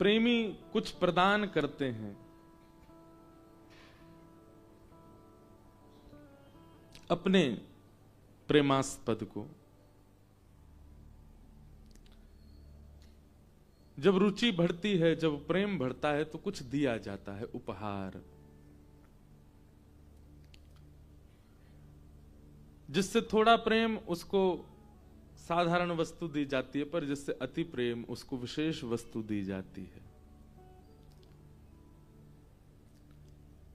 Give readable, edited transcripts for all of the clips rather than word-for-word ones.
प्रेमी कुछ प्रदान करते हैं अपने प्रेमास्पद को। जब रुचि बढ़ती है, जब प्रेम बढ़ता है, तो कुछ दिया जाता है, उपहार, जिससे थोड़ा प्रेम उसको साधारण वस्तु दी जाती है, पर जिससे अति प्रेम उसको विशेष वस्तु दी जाती है।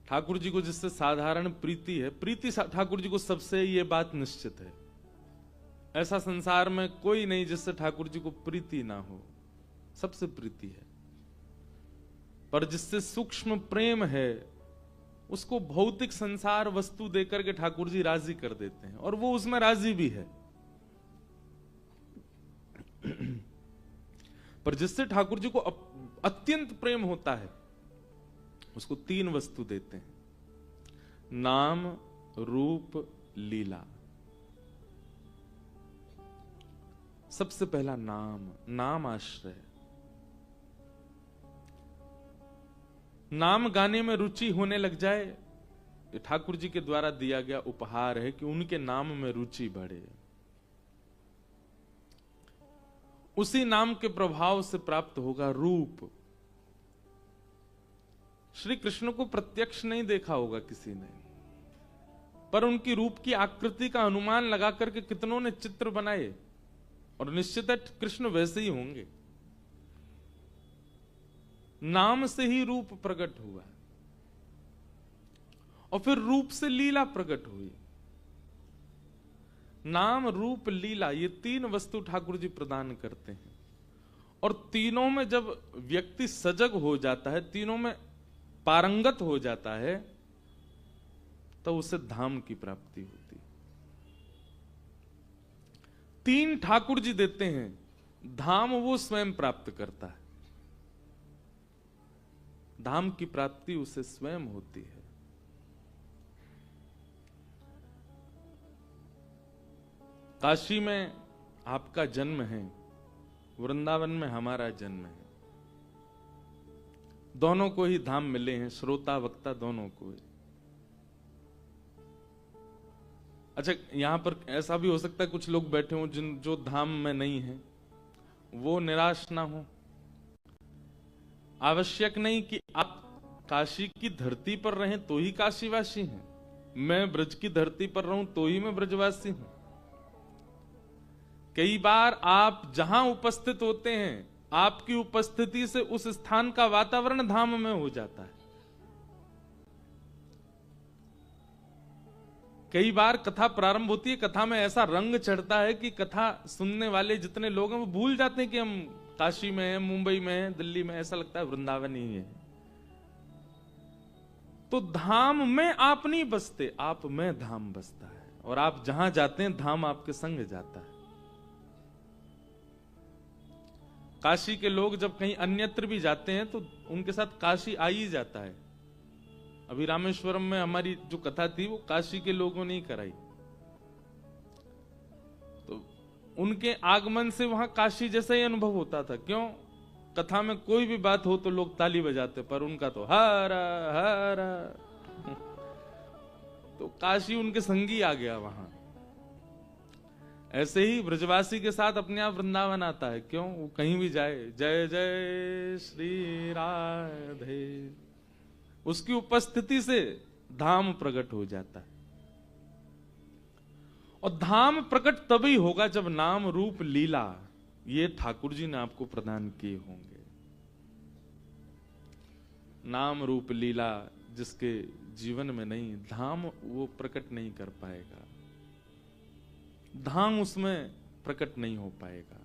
ठाकुर जी को जिससे साधारण प्रीति है, प्रीति ठाकुर जी को सबसे, ये बात निश्चित है। ऐसा संसार में कोई नहीं जिससे ठाकुर जी को प्रीति ना हो, सबसे प्रीति है। पर जिससे सूक्ष्म प्रेम है, उसको भौतिक संसार वस्तु देकर के ठाकुर जी राजी कर देते हैं, और वो उसमें राजी भी है। पर जिससे ठाकुर जी को अत्यंत प्रेम होता है, उसको 3 वस्तु देते हैं, नाम, रूप, लीला। सबसे पहला नाम, नाम आश्रय। नाम गाने में रुचि होने लग जाए, ये ठाकुर जी के द्वारा दिया गया उपहार है कि उनके नाम में रुचि बढ़े। उसी नाम के प्रभाव से प्राप्त होगा रूप। श्री कृष्ण को प्रत्यक्ष नहीं देखा होगा किसी ने, पर उनकी रूप की आकृति का अनुमान लगा करके कितनों ने चित्र बनाए, और निश्चित है कृष्ण वैसे ही होंगे। नाम से ही रूप प्रकट हुआ, और फिर रूप से लीला प्रकट हुई। नाम, रूप, लीला, ये 3 वस्तु ठाकुर जी प्रदान करते हैं, और तीनों में जब व्यक्ति सजग हो जाता है, तीनों में पारंगत हो जाता है, तो उसे धाम की प्राप्ति होती है। 3 ठाकुर जी देते हैं, धाम वो स्वयं प्राप्त करता है। धाम की प्राप्ति उसे स्वयं होती है। काशी में आपका जन्म है, वृंदावन में हमारा जन्म है। दोनों को ही धाम मिले हैं, श्रोता वक्ता दोनों को ही। अच्छा, यहां पर ऐसा भी हो सकता है कुछ लोग बैठे हों जो धाम में नहीं है, वो निराश ना हो। आवश्यक नहीं कि आप काशी की धरती पर रहें तो ही काशीवासी हैं, मैं ब्रज की धरती पर रहूं तो ही मैं ब्रजवासी हूं। कई बार आप जहां उपस्थित होते हैं, आपकी उपस्थिति से उस स्थान का वातावरण धाम में हो जाता है। कई बार कथा प्रारंभ होती है, कथा में ऐसा रंग चढ़ता है कि कथा सुनने वाले जितने लोग हैं वो भूल जाते हैं कि हम काशी में हैं, मुंबई में हैं, दिल्ली में, ऐसा लगता है वृंदावन ही है। तो धाम में आप नहीं बसते, आप में धाम बसता है, और आप जहां जाते हैं धाम आपके संग जाता है। काशी के लोग जब कहीं अन्यत्र भी जाते हैं तो उनके साथ काशी आ ही जाता है। अभी रामेश्वरम में हमारी जो कथा थी वो काशी के लोगों ने ही कराई, तो उनके आगमन से वहां काशी जैसा ही अनुभव होता था। क्यों? कथा में कोई भी बात हो तो लोग ताली बजाते, पर उनका तो हरा हरा तो काशी उनके संगी आ गया वहां। ऐसे ही ब्रजवासी के साथ अपने आप वृंदावन आता है। क्यों? वो कहीं भी जाए, जय जय श्री राधे, उसकी उपस्थिति से धाम प्रकट हो जाता है। और धाम प्रकट तभी होगा जब नाम, रूप, लीला ये ठाकुर जी ने आपको प्रदान किए होंगे। नाम, रूप, लीला जिसके जीवन में नहीं, धाम वो प्रकट नहीं कर पाएगा, धाम उसमें प्रकट नहीं हो पाएगा।